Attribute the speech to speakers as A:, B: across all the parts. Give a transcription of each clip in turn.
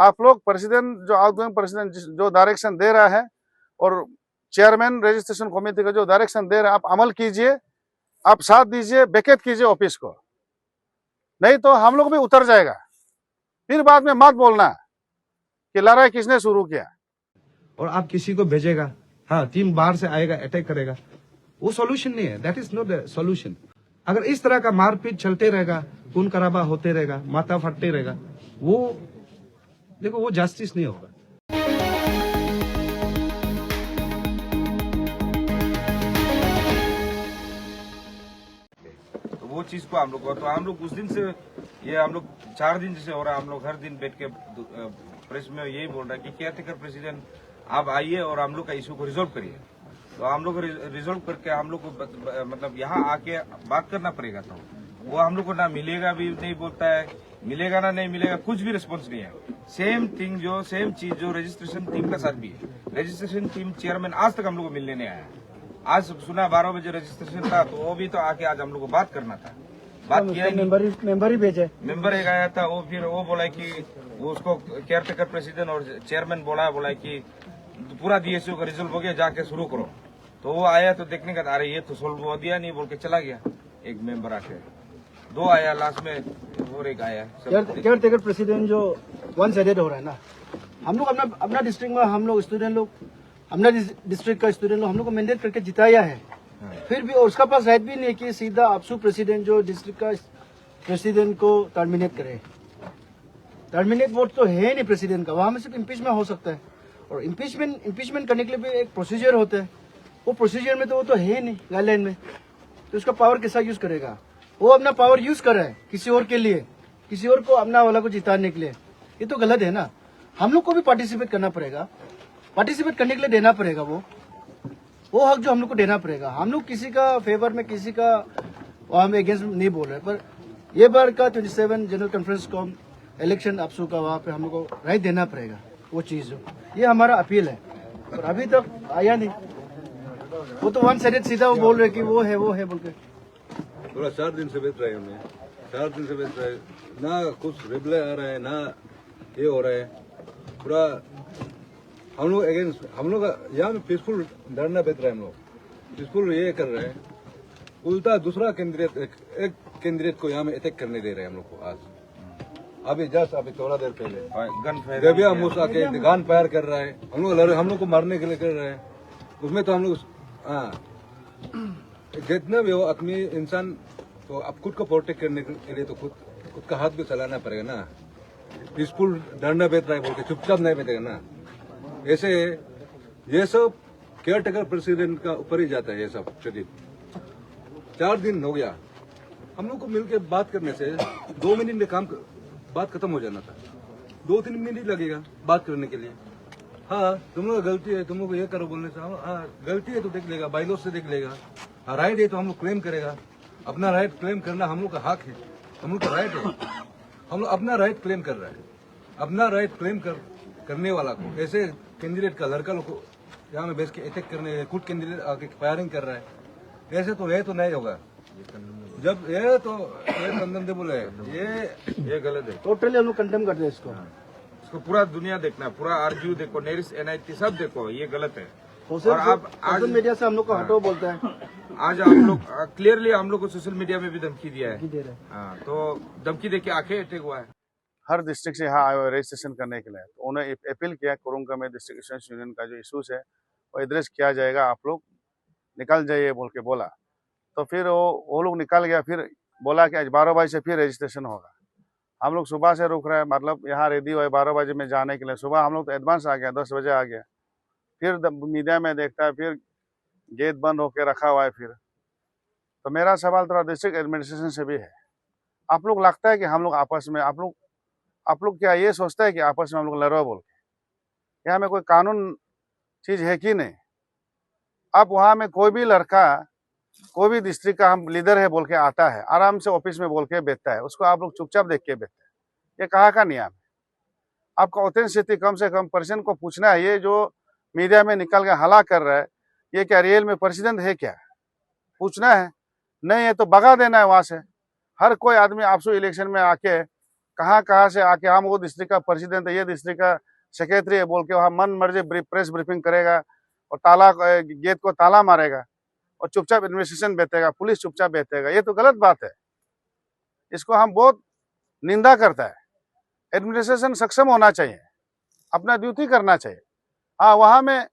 A: आप लोग प्रेसिडेंट जो आउटगोइंग प्रेसिडेंट जो डायरेक्शन दे रहा है और चेयरमैन रजिस्ट्रेशन कमेटी का जो डायरेक्शन दे रहा है, आप अमल कीजिए, आप साथ दीजिए, बेकेट कीजिए ऑफिस को, नहीं तो हम लोग भी उतर जाएगा। फिर बाद में मत बोलना कि लड़ाई किसने शुरू किया।
B: और आप किसी को भेजेगा, हाँ टीम बाहर से आएगा, अटैक करेगा, वो सॉल्यूशन नहीं है। That is not the solution. अगर इस तरह का मारपीट चलते रहेगा, खून खराबा होते रहेगा, माथा फटते रहेगा, वो देखो वो जस्टिस नहीं होगा।
C: तो वो चीज को हम लोग, तो हम लोग उस दिन से ये हम लोग 4 दिन जैसे हो रहा है, हम लोग हर दिन बैठ के प्रेस में यही बोल रहा है कि केयरटेकर प्रेसिडेंट आप आइए और हम लोग का इशू को रिजोल्व करिए। तो हम लोग रिजोल्व करके हम लोग को मतलब यहाँ आके बात करना पड़ेगा। तो वो हम लोग को ना मिलेगा भी नहीं बोलता है, मिलेगा ना नहीं मिलेगा, कुछ भी रिस्पॉन्स नहीं है। सेम चीज जो रजिस्ट्रेशन टीम का साथ भी है। रजिस्ट्रेशन टीम चेयरमैन आज तक हम लोग को मिलने नहीं आया। आज सुना 12 बजे रजिस्ट्रेशन था, तो वो भी तो आके आज हम लोग को बात करना था, बात किया ही नहीं।
D: मेंबर ही भेजे,
C: मेंबर एक आया था, वो फिर वो बोला कि वो उसको केयरटेकर प्रेसिडेंट और चेयरमैन बोला कि पूरा डीएसओ का रिजल्ट हो गया, जाके शुरू करो। तो वो आया तो देखने का, अरे ये तो सोल्व हो दिया नहीं बोल के चला गया। एक मेंबर आके 2 आया लास्ट में और एक आया।
D: केयरटेकर प्रेसिडेंट जो वन साइडेड हो रहा है ना, हम लोग अपना डिस्ट्रिक्ट में हम लोग स्टूडेंट लोग, अपना डिस्ट्रिक्ट का स्टूडेंट लोग हम लोग को मैंडेट करके जिताया है। फिर भी उसका पास राइट भी नहीं कि सीधा आपसू प्रेसिडेंट जो डिस्ट्रिक्ट का प्रेसिडेंट को टर्मिनेट करे। टर्मिनेट वोट तो है नहीं प्रेसिडेंट का, वहां में सिर्फ इम्पीचमेंट हो सकता है। और इम्पीचमेंट करने के लिए भी एक प्रोसीजर होता है, वो प्रोसीजर में तो वो तो है नहीं गाइडलाइन में। तो उसका पावर कैसा यूज करेगा? वो अपना पावर यूज कर रहा है किसी और के लिए, किसी और को अपना वाला को जिताने के लिए। ये तो गलत है ना। हम लोग को भी पार्टिसिपेट करना पड़ेगा, पार्टिसिपेट करने के लिए देना पड़ेगा वो हक जो हम लोग को देना पड़ेगा। हम लोग किसी का फेवर में, किसी का हम अगेंस्ट नहीं बोल रहे, पर ये बार का 27 जनरल कॉन्फ्रेंस को इलेक्शन आपसू का वहाँ पे हम लोग को राइट देना पड़ेगा। वो चीज ये हमारा अपील है, पर अभी तक आया नहीं। वो तो वन साइडेड सीधा वो बोल रहे कि वो है बोल के।
E: पूरा 4 दिन से बैठ रहे हैं, हमें 4 दिन से बैठ रहे हैं, ना कुछ रिप्लाई आ रहा है, ना ये हो रहा है। पूरा हम लोग अगेंस्ट, हम लोग यहाँ में पीसफुल धरना बैठ रहे हैं, हम लोग पीसफुल ये कर रहे हैं। उल्टा दूसरा कैंडिडेट, एक कैंडिडेट को यहाँ में अटैक करने दे रहे हैं हम लोग को। आज अभी जस्ट अभी थोड़ा देर पहले रबिया मूसा के गन फायर कर रहा है, हम लोग को मारने के लिए कर रहा है। उसमें तो हम लोग जितना भी हो आदमी इंसान, तो अब खुद को प्रोटेक्ट करने के लिए तो खुद का हाथ भी चलाना पड़ेगा ना। पीसफुल धरना बैठ रहा है बोल के चुपचाप नहीं बैठेगा ना। ऐसे ये सब केयरटेकर प्रेसिडेंट का ऊपर ही जाता है। ये सब चलिए 4 दिन हो गया, हम लोग को मिलकर बात करने से 2 मिनट में बात खत्म हो जाना था। 2-3 मिनट लगेगा बात करने के लिए। हाँ तुम लोग गलती है, तुम लोग ये करो बोलने से, हाँ गलती है तो देख लेगा, बाइलॉ से देख लेगा। हाँ राइट है तो हम लोग क्लेम करेगा। अपना राइट क्लेम करना हम लोग का हक है, हम लोग का राइट है। हम लोग अपना राइट क्लेम कर रहा है। अपना राइट क्लेम करने वाला को ऐसे कैंडिडेट का लड़का लोग को यहाँ में बेच के अटैक करने, खुद कैंडिडेट आके फायरिंग कर रहा है, ऐसे तो ये तो नहीं होगा। जब ये तो ये कंडेमेबल है, ये गलत है।
D: टोटली हम लोग कंडेम करते हैं इसको।
C: इसको पूरा दुनिया देखना, पूरा आरजीयू देखो, नेरिस एनआईटी सब देखो, ये गलत है।
D: और आप आज मीडिया से हम लोग को हटो बोलता है।
C: आज हम लोग क्लियरली हम लोग को सोशल मीडिया में भी धमकी दिया है। हाँ, तो धमकी देके आके अटैक हुआ है।
A: हर डिस्ट्रिक्ट से यहाँ आए हुए रजिस्ट्रेशन करने के लिए, तो उन्हें अपील किया कुरुंगा में डिस्ट्रिक्ट स्टूडेंट्स यूनियन का जो इशूज है वो एड्रेस किया जाएगा, आप लोग निकल जाइए बोल के बोला। तो फिर वो लोग निकल गया। फिर बोला कि आज 12 बजे से फिर रजिस्ट्रेशन होगा। हम लोग सुबह से रुक रहे हैं, मतलब यहाँ रेडी हुए 12 बजे में जाने के लिए। सुबह हम लोग तो एडवांस आ गया, 10 बजे आ गया। फिर मीडिया में देखता है फिर गेट बंद होके रखा हुआ है। फिर तो मेरा सवाल थोड़ा डिस्ट्रिक्ट एडमिनिस्ट्रेशन से भी है, आप लोग लगता है कि हम लोग आपस में, आप लोग क्या ये सोचता है कि आपस में हम लोग लड़ो बोल के? यहाँ में कोई कानून चीज है कि नहीं? अब वहाँ में कोई भी लड़का, कोई भी डिस्ट्रिक्ट का हम लीडर है बोल के आता है, आराम से ऑफिस में बोल के बैठता है, उसको आप लोग चुपचाप देख के बैठते हैं। ये कहाँ का नियम है? आपका ऑथेंटिसिटी कम से कम पर्सन को पूछना है। ये जो मीडिया में निकल के हला कर रहा है, ये क्या रियल में प्रेसिडेंट है क्या? पूछना है। नहीं है तो भगा देना है वहां से। हर कोई आदमी आपसू इलेक्शन में आके कहाँ कहाँ से आके हम वो डिस्ट्रिक्ट का प्रेसिडेंट है, ये डिस्ट्रिक्ट का सेक्रेटरी है बोल के वहाँ मन मर्जी प्रेस ब्रीफिंग करेगा और ताला गेट को ताला मारेगा और चुपचाप एडमिनिस्ट्रेशन बैठेगा, पुलिस चुपचाप बैठेगा। ये तो गलत बात है, इसको हम बहुत निंदा करता है। एडमिनिस्ट्रेशन सक्षम होना चाहिए, अपना ड्यूटी करना चाहिए। हाँ, वहाँ में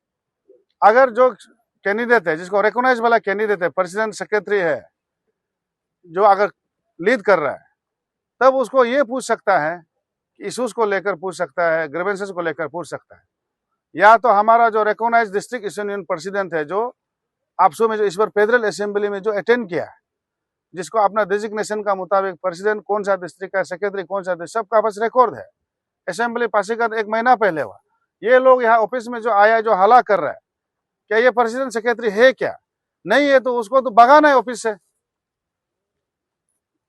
A: अगर जो कैंडिडेट है, जिसको रिकॉग्नाइज वाला कैंडिडेट है, प्रेसिडेंट सेक्रेटरी है, जो अगर लीड कर रहा है, तब उसको ये पूछ सकता है, इश्यूज को लेकर पूछ सकता है, ग्रीवेंसेस को लेकर पूछ सकता है। या तो हमारा जो रिकॉग्नाइज डिस्ट्रिक्ट यूनियन प्रेसिडेंट है, जो आपसू में जो इस बार फेडरल असेंबली में जो अटेंड किया, जिसको अपना डेजिग्नेशन का मुताबिक प्रेसिडेंट कौन सा डिस्ट्रिक्ट का, सेक्रेटरी कौन सा, सबका पास रिकॉर्ड है। असेंबली पासीघाट 1 महीना पहले हुआ। ये लोग यहाँ ऑफिस में जो आया, जो हला कर रहा है, क्या ये प्रेसिडेंट सेक्रेटरी है क्या? नहीं है, तो उसको तो भगाना है ऑफिस से।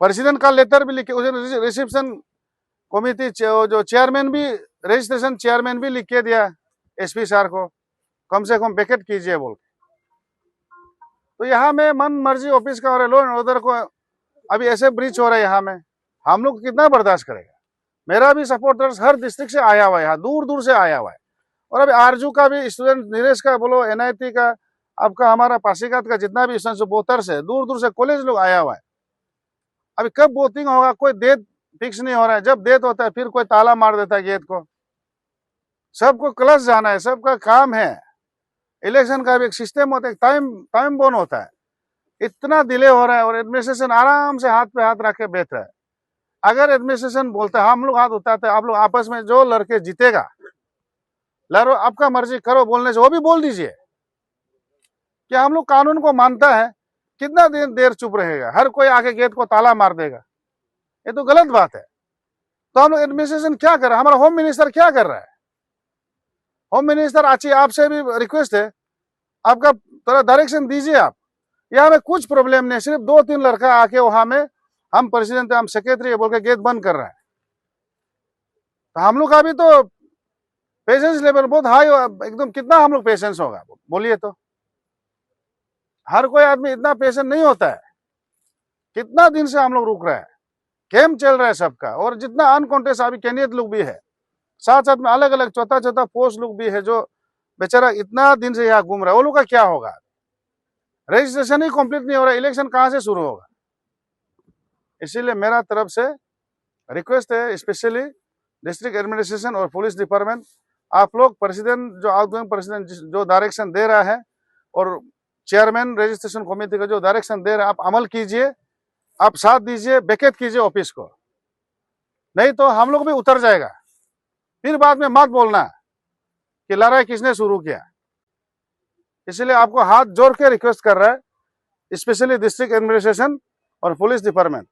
A: प्रेसिडेंट का लेटर भी लिखे, उसे रिसेप्शन कमिटी जो चेयरमैन भी, रजिस्ट्रेशन चेयरमैन भी लिख के दिया एसपी सर को, कम से कम बैकेट कीजिए बोल के। तो यहाँ में मन मर्जी ऑफिस का और लॉ एंड ऑर्डर को अभी ऐसे ब्रीच हो रहा है यहाँ में, हम लोग कितना बर्दाश्त करेगा? मेरा भी सपोर्टर्स हर डिस्ट्रिक्ट से आया हुआ है, यहाँ दूर दूर से आया हुआ है। और अभी आरजू का भी स्टूडेंट, नीरज का बोलो, एनआईटी का, आपका हमारा पासीघाट का जितना भी स्टूडेंट बोतर से दूर दूर से कॉलेज लोग आया हुआ है। अभी कब वोटिंग होगा कोई डेट फिक्स नहीं हो रहा है। जब डेट होता है फिर कोई ताला मार देता है गेट को। सबको क्लास जाना है, सबका काम है। इलेक्शन का भी एक सिस्टम होता है, टाइम बोन होता है। इतना डिले हो रहा है और एडमिनिस्ट्रेशन आराम से हाथ पे हाथ रख के बैठ रहा है। अगर एडमिनिस्ट्रेशन बोलता है, हम लोग हाथ उठाते हैं, आप लोग आपस में जो लड़के जीतेगा लड़ो, आपका मर्जी करो, बोलने से वो भी बोल दीजिए। क्या हम लोग कानून को मानता है? कितना देर चुप रहेगा? हर कोई आके गेट को ताला मार देगा, ये तो गलत बात है। तो हम लोग एडमिनिस्ट्रेशन क्या कर रहा है? हमारा होम मिनिस्टर क्या कर रहा है? होम मिनिस्टर अच्छी, आपसे भी रिक्वेस्ट है, आपका थोड़ा डायरेक्शन दीजिए आप। यहाँ में कुछ प्रॉब्लम नहीं, सिर्फ 2-3 लड़का आके वहां में हम प्रेसिडेंट है, हम सेक्रेटरी है बोल के गेट बंद कर रहा है। तो हम लोग का भी तो पेशेंस लेवल बहुत हाई, एकदम कितना हम लोग पेशेंस होगा बोलिए? तो हर कोई आदमी इतना पेशेंट नहीं होता है। कितना दिन से हम लोग रुक रहे हैं, गेम चल रहा है सबका। और जितना अनकॉन्टेस्ट अभी कैंडिडेट लोग भी है, साथ साथ में अलग अलग चौथा पोस्ट लोग भी है, जो बेचारा इतना दिन से यहाँ घूम रहा है, वो लोग का क्या होगा? रजिस्ट्रेशन ही कंप्लीट नहीं हो रहा, इलेक्शन कहां से शुरू होगा? इसीलिए मेरा तरफ से रिक्वेस्ट है, स्पेशली डिस्ट्रिक्ट एडमिनिस्ट्रेशन और पुलिस डिपार्टमेंट, आप लोग प्रेसिडेंट, जो आउटगोइंग प्रेसिडेंट जो डायरेक्शन दे रहा है और चेयरमैन रजिस्ट्रेशन कमेटी का जो डायरेक्शन दे रहा है, आप अमल कीजिए, आप साथ दीजिए, बैकेट कीजिए ऑफिस को। नहीं तो हम लोग भी उतर जाएगा। फिर बाद में मत बोलना कि लड़ाई किसने शुरू किया। इसलिए आपको हाथ जोड़ के रिक्वेस्ट कर रहा है, स्पेशली डिस्ट्रिक्ट एडमिनिस्ट्रेशन और पुलिस डिपार्टमेंट,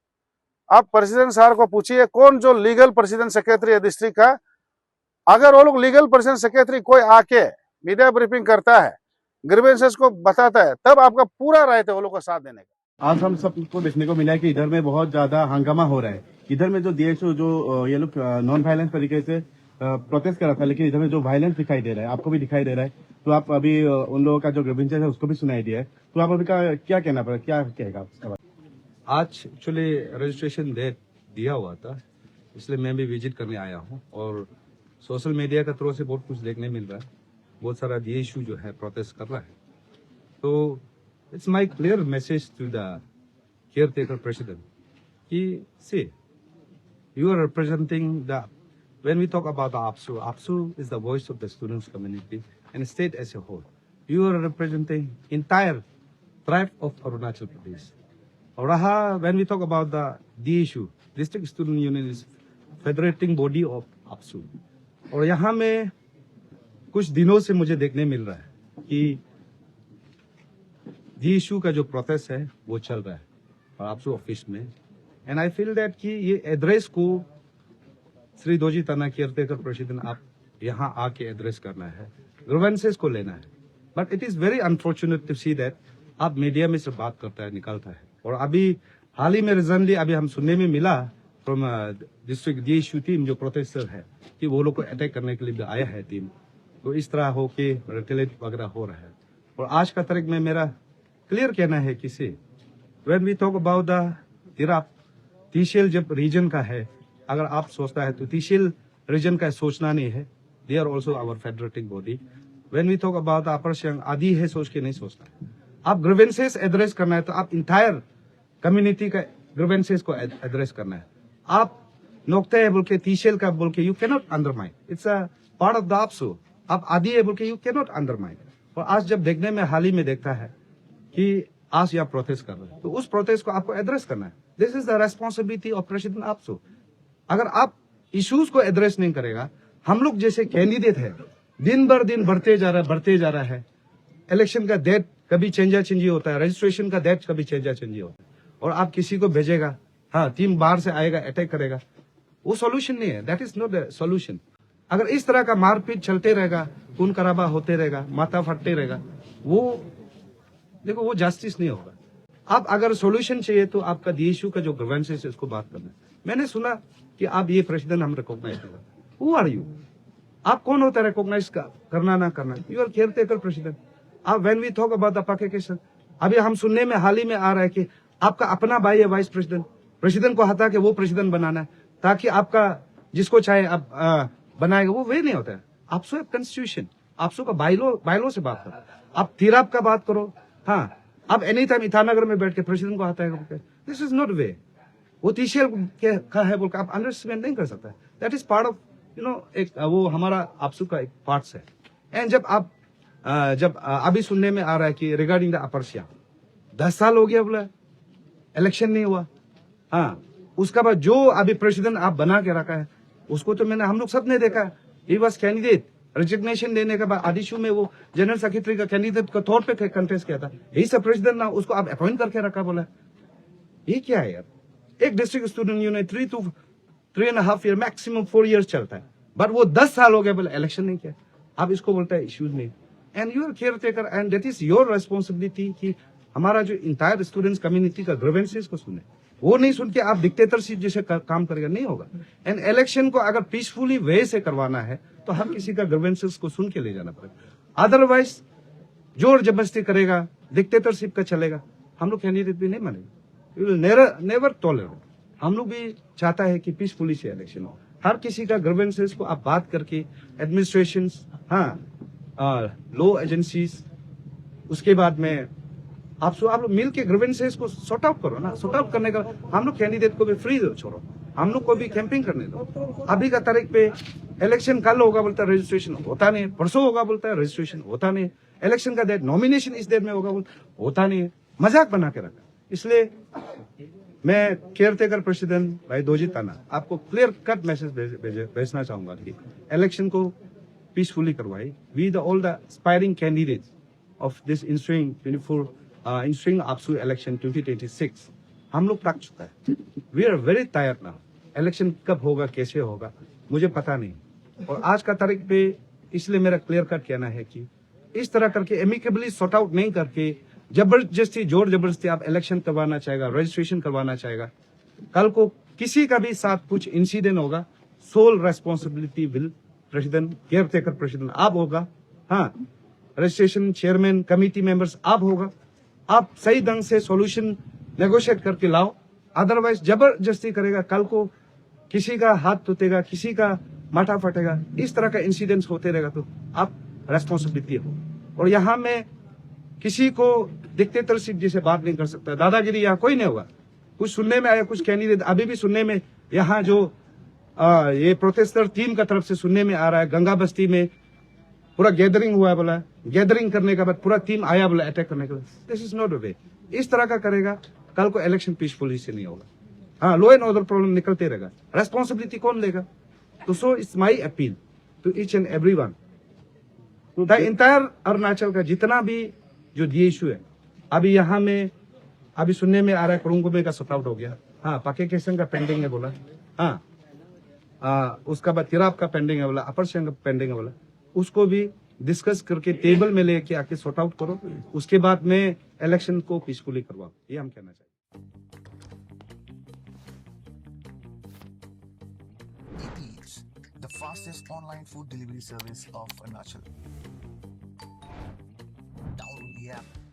A: आप प्रेसिडेंट सर को पूछिए कौन जो लीगल प्रेसिडेंट सेक्रेटरी है डिस्ट्रिक्ट का। अगर वो लोग लीगल प्रेसिडेंट सेक्रेटरी कोई आके मीडिया ब्रीफिंग करता है, ग्रीवेंसेस को बताता है, तब आपका पूरा राइट है वो लोग को साथ देने का।
F: आज हम सबको देखने को मिला है कि इधर में बहुत ज्यादा हंगामा हो रहा है। इधर में जो DSO जो ये लोग नॉन वायलेंस तरीके से प्रोटेस्ट कर रहा था, लेकिन इधर में जो वायलेंस दिखाई दे रहा है, आपको भी दिखाई दे रहा है। तो आप अभी उन लोगों का जो ग्रीवेंसेस है उसको भी सुनाई दिया है, तो आप अभी का क्या कहना पड़ेगा, क्या कहेगा उसका?
B: आज एक्चुअली रजिस्ट्रेशन डेट दिया हुआ था, इसलिए मैं भी विजिट करने आया हूँ। और सोशल मीडिया के थ्रू से बहुत कुछ देखने मिल रहा है, बहुत सारा DSU जो है प्रोटेस्ट कर रहा है। तो it's my clear message to the caretaker president कि see you are representing the, when we talk about the APSU is the voice of the students community and state as a whole. You are representing entire tribe of Arunachal Pradesh. और रहा, when we talk about the DSU, District Student Union is federating body of APSU. और यहाँ में कुछ दिनों से मुझे देखने मिल रहा है कि DSU का जो प्रोसेस है वो चल रहा है और APSU ऑफिस में। एंड आई फील दैट कि ये एड्रेस को श्री दोजी ताना केयर टेकर प्रेसिडेंट आप यहाँ आके एड्रेस करना है, ग्रीवेंसेस को लेना है। But it is very unfortunate to see that आप मीडिया में से बात करता है, निकलता है। और अभी हाल ही में रिसेंटली अभी हम सुनने में मिला फ्रॉम डिस्ट्रिक्ट DSU टीम जो प्रोटेस्टर है कि वो लोग को अटैक करने के लिए भी आया है टीम। तो इस तरह हो के रिटेलेट वगैरह हो रहा है। और आज का तारीख में मेरा क्लियर कहना है कि say when we talk about the Tirap TCL जब रीजन का है, अगर आप सोचता है तो तिशिल रीजन का सोचना नहीं है, they are also our federating body. When we talk about upper Siang Adi है सोच के नहीं सोचना। आप ग्रीवेंसेस एड्रेस करना है तो आप इंटायर कम्युनिटी का ग्रीवेंसेस को एड्रेस करना है। आप नोकते है बोल के तिशिल का बोल के you can not undermine, it's a part of the AAPSU. आप आदि है बोल के यू कैन नॉट अंडरमाइन। और आज जब देखने में हाल ही में देखता है कि आज यहाँ प्रोटेस्ट कर रहे हैं तो उस प्रोटेस्ट को आपको एड्रेस करना है। This is the responsibility of president AAPSU. अगर आप इश्यूज को एड्रेस नहीं करेगा, हम लोग जैसे कैंडिडेट है दिन भर दिन बढ़ते जा रहा है। इलेक्शन का डेट कभी चेंजा चेंजी होता है, रजिस्ट्रेशन का डेट कभी चेंजा चेंजी होता है, और आप किसी को भेजेगा, हाँ टीम बाहर से आएगा, अटैक करेगा, वो सॉल्यूशन नहीं है। That is not the solution. अगर इस तरह का मारपीट चलते रहेगा, खून खराबा होते रहेगा, माथा फटते रहेगा, वो देखो वो जस्टिस नहीं होगा। आप अगर सॉल्यूशन चाहिए तो आपका इशू का जो ग्रीवेंसेस है उसको बात करना है। मैंने सुना कि आप ये प्रेसिडेंट हम रिकॉग्नाइज करें। Who are you? आप कौन होता है रिकॉग्नाइज करना ना करना? You are caretaker president. आप when we talk about the Pakistan, अभी हम सुनने में हाल ही में आ रहा है कि आपका अपना भाई है वाइस प्रेसिडेंट, प्रेसिडेंट को हटा के वो प्रेसिडेंट बनाना है ताकि आपका जिसको चाहे आप बनाएगा। वो वे नहीं होता है। आपसो कॉन्स्टिट्यूशन, आपसो का बाइलो से बात करो, आप तिराप का बात करो। हाँ, आप एनी टाइम ईटानगर में बैठ के प्रेसिडेंट को हटाएगा, दिस इज नॉट वे। वो टीशियल का है बोल के आप अंडरस्टैंड नहीं कर सकता। दैट इज पार्ट ऑफ एक वो हमारा आपसू का एक पार्ट्स है। एंड जब अभी सुनने में आ रहा है कि रिगार्डिंग द अपर सियांग 10 साल हो गया बोला इलेक्शन नहीं हुआ। हाँ, उसका बाद जो अभी प्रेसिडेंट आप बना के रखा है उसको तो हम लोग सब ने देखा। ही वाज कैंडिडेट, रिजिग्नेशन देने के बाद आदिशु में वो जनरल सेक्रेटरी का कैंडिडेट के तौर पे कंटेस्ट किया था। यही सब प्रेसिडेंट ना, उसको आप अपॉइंट करके रखा बोला। ये क्या है यार? एक district student union 3 to 3.5 year, maximum 4 years चलता है, बट वो 10 साल हो गए बोले इलेक्शन नहीं किया। आप इसको बोलता है इश्यूज नहीं। And you are caretaker and that is your responsibility कि हमारा जो इंटायर स्टूडेंट्स कम्युनिटी का ग्रीवेंसेस को सुने। वो नहीं सुन के आप डिक्टेटरशिप जैसे काम करेगा, नहीं होगा। एंड इलेक्शन को अगर पीसफुली वे से करवाना है तो हर किसी का ग्रीवेंसेस को सुन के ले जाना पड़ेगा। अदरवाइज जोर जबरदस्ती करेगा, डिक्टेटरशिप का चलेगा, हम लोग कैंडिडेट भी नहीं मानेंगे। We will never tolerate. हम लोग भी चाहता है कि पीसफुली से इलेक्शन हो। हर किसी का ग्रीवेंसेस को आप बात करके एडमिनिस्ट्रेशन, हाँ लो एजेंसीज, उसके बाद में आप लोग मिल के ग्रीवेंसेस को सॉर्ट आउट करो ना। सॉर्ट आउट करने का हम लोग कैंडिडेट को भी फ्री छोड़ो, हम लोग को भी कैंपिंग करने दो। अभी का तारीख पे इलेक्शन कल होगा बोलता है, रजिस्ट्रेशन होता नहीं है। परसों होगा बोलता है, रजिस्ट्रेशन होता नहीं है। इलेक्शन का डेट, नॉमिनेशन इस डेट में होगा होता नहीं है। मजाक बना के रखा। इसलिए मैं केयर टेकर प्रेसिडेंट भाई दोजी ताना आपको क्लियर कट मैसेज भेजना चाहूंगा कि इलेक्शन को पीसफुली करवाई। We the all the aspiring candidates of this ensuing AAPSU election 2026 हम लोग थक चुका है। We are very tired now. Election कब होगा, कैसे होगा, मुझे पता नहीं। और आज का तारीख पे इसलिए मेरा क्लियर कट कहना है कि इस तरह करके एमिकेबली सॉर्ट आउट नहीं करके जबरदस्ती, जोर जबरदस्ती आप इलेक्शन करवाना चाहेगा, रजिस्ट्रेशन करवाना चाहेगा, कल को किसी का भी साथ कुछ इंसिडेंट होगा, sole responsibility will president, caretaker president आप होगा। हाँ, रजिस्ट्रेशन चेयरमैन, कमिटी मेंबर्स आप होगा। आप सही ढंग से सॉल्यूशन नेगोशिएट करके लाओ। अदरवाइज जबरदस्ती करेगा, कल को किसी का हाथ टूटेगा, किसी का माथा फटेगा, इस तरह का इंसिडेंट्स होते रहेगा तो आप रेस्पॉन्सिबिलिटी हो। और यहाँ में किसी को डिक्टेटरशिप जैसे बात नहीं कर सकता, दादागिरी यहाँ कोई नहीं होगा। कुछ सुनने में आया, कुछ कैंडिडेट अभी भी सुनने में, यहाँ जो ये प्रोटेस्टर टीम का तरफ से सुनने में आ रहा है, गंगा बस्ती में पूरा गैदरिंग हुआ है बोला, गैदरिंग करने के बाद पूरा टीम आया बोला अटैक करने के लिए। दिस इज नॉट अ वे। इस तरह का करेगा, कल को इलेक्शन पीसफुली से नहीं होगा। हाँ, लॉ एंड ऑर्डर प्रॉब्लम निकलते रहेगा, रेस्पॉन्सिबिलिटी कौन लेगा? तो so it's my appeal to each and every one, the entire Arunachal का जितना भी जो ये इशू है, अभी यहाँ में अभी सुनने में आ रहा है कुरुंगुमे का सॉर्ट आउट हो गया। हाँ, पाकिस्तान का पेंडिंग है बोला। हाँ, उसका बाद तिराप का पेंडिंग है बोला, अपर सियांग का पेंडिंग है बोला। उसको भी डिस्कस करके टेबल में लेके आके सॉर्ट आउट करो, उसके बाद में इलेक्शन को पीसफुली करवाओ, ये हम कहना चाहिए।
G: Eats, the fastest online food delivery service of Arunachal. Download the app